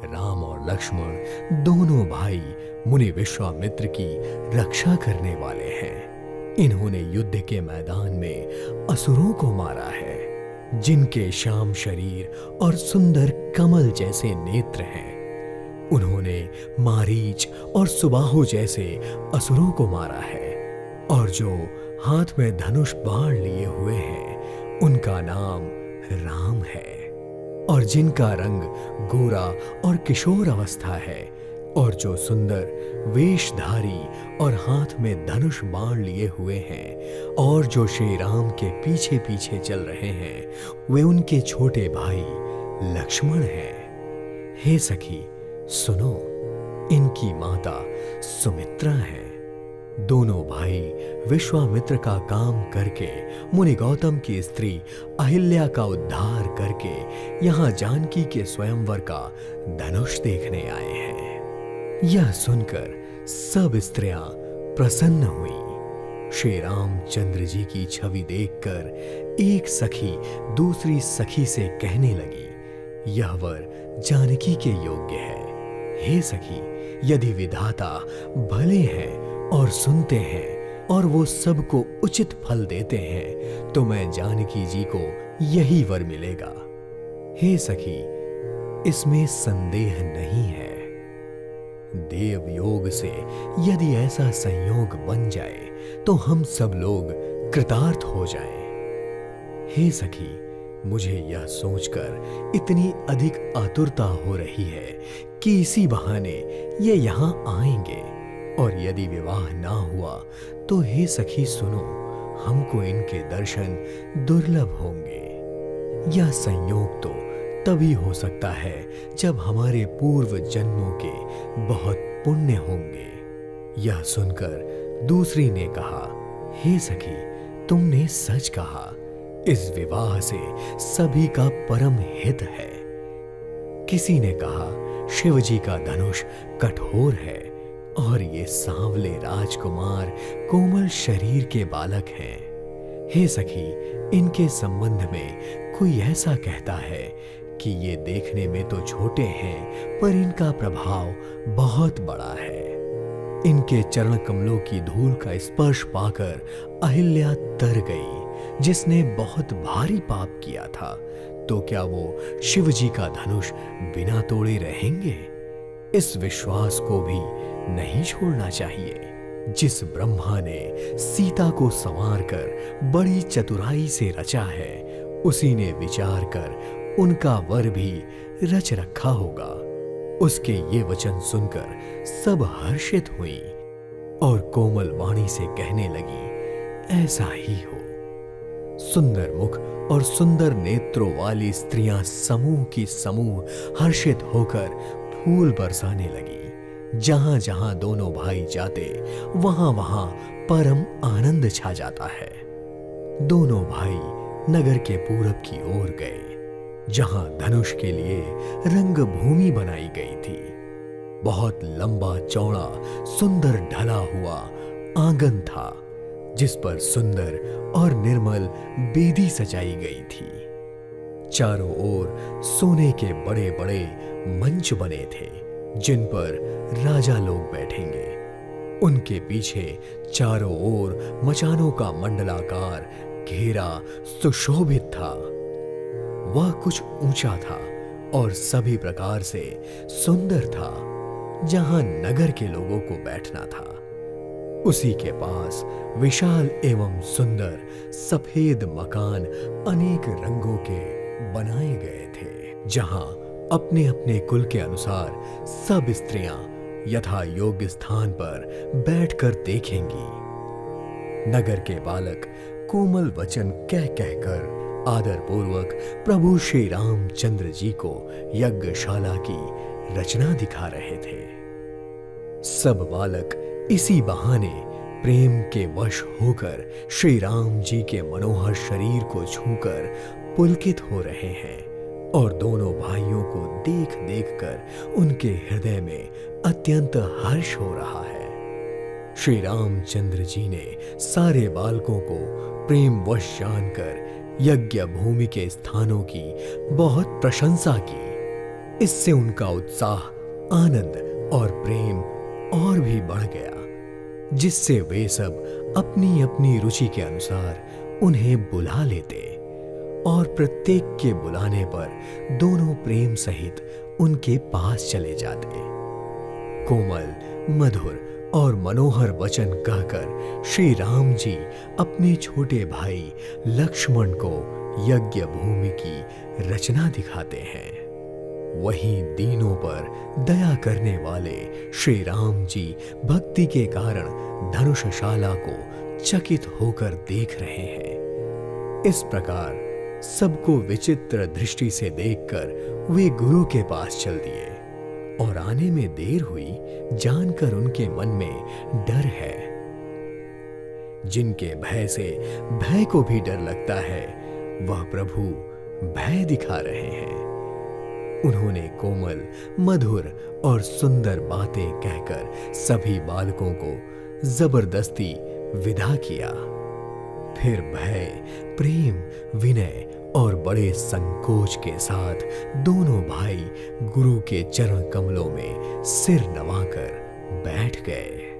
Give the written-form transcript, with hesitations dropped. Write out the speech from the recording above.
राम और लक्ष्मण दोनों भाई मुनि विश्वामित्र की रक्षा करने वाले हैं। इन्होंने युद्ध के मैदान में असुरों को मारा है, जिनके श्याम शरीर और सुंदर कमल जैसे नेत्र हैं। उन्होंने मारीच और सुबाहु जैसे असुरों को मारा है, और जो हाथ में धनुष बाण लिए हुए हैं उनका नाम राम है। और जिनका रंग गोरा और किशोर अवस्था है, और जो सुंदर वेशधारी और हाथ में धनुष बाण लिए हुए हैं, और जो श्री राम के पीछे पीछे चल रहे हैं, वे उनके छोटे भाई लक्ष्मण हैं। हे सखी सुनो, इनकी माता सुमित्रा है। दोनों भाई विश्वामित्र का काम करके मुनि गौतम की स्त्री अहिल्या का उद्धार करके यहाँ जानकी के स्वयंवर का धनुष देखने आए हैं। यह सुनकर सब स्त्रियां प्रसन्न हुई। श्री रामचंद्र जी की छवि देखकर एक सखी दूसरी सखी से कहने लगी, यह वर जानकी के योग्य है। हे सखी, यदि विधाता भले हैं और सुनते हैं और वो सबको उचित फल देते हैं, तो मैं जानकी जी को यही वर मिलेगा। हे सखी, इसमें संदेह नहीं है। देव योग से यदि ऐसा संयोग बन जाए तो हम सब लोग कृतार्थ हो जाएं। हे सखी, मुझे यह सोचकर इतनी अधिक आतुरता हो रही है कि इसी बहाने ये यहाँ आएंगे, और यदि विवाह ना हुआ तो हे सखी सुनो, हमको इनके दर्शन दुर्लभ होंगे। यह संयोग तो तभी हो सकता है जब हमारे पूर्व जन्मों के बहुत पुण्य होंगे। यह सुनकर दूसरी ने कहा, हे सखी, तुमने सच कहा। इस विवाह से सभी का परम हित है। किसी ने कहा, शिव जी का धनुष कठोर है और ये सांवले राजकुमार कोमल शरीर के बालक हैं। हे सखी, इनके संबंध में कोई ऐसा कहता है कि ये देखने में तो छोटे हैं, पर इनका प्रभाव बहुत बड़ा है। इनके चरण कमलों की धूल का स्पर्श पाकर अहिल्या तर गई, जिसने बहुत भारी पाप किया था। तो क्या वो शिव जी का धनुष बिना तोड़े रहेंगे? इस विश्वास को भी नहीं छोड़ना चाहिए। जिस ब्रह्मा ने सीता को संवार कर बड़ी चतुराई से रचा है, उसी ने विचार कर उनका वर भी रच रखा होगा। उसके ये वचन सुनकर सब हर्षित हुई और कोमल वाणी से कहने लगी, ऐसा ही हो। सुंदर मुख और सुंदर नेत्रों वाली स्त्रियां समूह की समूह हर्षित होकर फूल बरसाने लगी। जहां जहां दोनों भाई जाते, वहां वहां परम आनंद छा जाता है। दोनों भाई नगर के पूरब की ओर गए, जहां धनुष के लिए रंग भूमि बनाई गई थी। बहुत लंबा चौड़ा सुंदर ढला हुआ आंगन था, जिस पर सुंदर और निर्मल बेदी सजाई गई थी। चारों ओर सोने के बड़े बड़े मंच बने थे, जिन पर राजा लोग बैठेंगे। उनके पीछे चारों ओर मचानों का मंडलाकार घेरा सुशोभित था। वह कुछ ऊंचा था और सभी प्रकार से सुंदर था। जहां नगर के लोगों को बैठना था, उसी के पास विशाल एवं सुंदर सफेद मकान अनेक रंगों के बनाए गए थे, जहां अपने अपने कुल के अनुसार सब स्त्रियां यथा योग्य स्थान पर बैठकर देखेंगी। नगर के बालक कोमल वचन कह कहकर आदर पूर्वक प्रभु श्री रामचंद्र जी को यज्ञशाला की रचना दिखा रहे थे। सब बालक इसी बहाने प्रेम के वश होकर श्री राम जी के मनोहर शरीर को छूकर पुलकित हो रहे हैं, और दोनों भाइयों को देख देख कर उनके हृदय में अत्यंत हर्ष हो रहा है। श्री रामचंद्र जी ने सारे बालकों को प्रेम वश जानकर यज्ञ भूमि के स्थानों की बहुत प्रशंसा की। इससे उनका उत्साह, आनंद और प्रेम और भी बढ़ गया, जिससे वे सब अपनी अपनी रुचि के अनुसार उन्हें बुला लेते और प्रत्येक के बुलाने पर दोनों प्रेम सहित उनके पास चले जाते। कोमल, मधुर और मनोहर वचन कहकर श्री राम जी अपने छोटे भाई लक्ष्मण को यज्ञ भूमि की रचना दिखाते हैं। वहीं दीनों पर दया करने वाले श्री राम जी भक्ति के कारण धनुषशाला को चकित होकर देख रहे हैं। इस प्रकार सबको विचित्र दृष्टि से देखकर वे गुरु के पास चल दिए और आने में देर हुई जानकर उनके मन में डर है। जिनके भय से भय को भी डर लगता है, वह प्रभु भय दिखा रहे हैं। उन्होंने कोमल, मधुर और सुंदर बातें कहकर सभी बालकों को जबरदस्ती विदा किया। फिर भय, प्रेम, विनय और बड़े संकोच के साथ दोनों भाई गुरु के चरण कमलों में सिर नवाकर बैठ गए।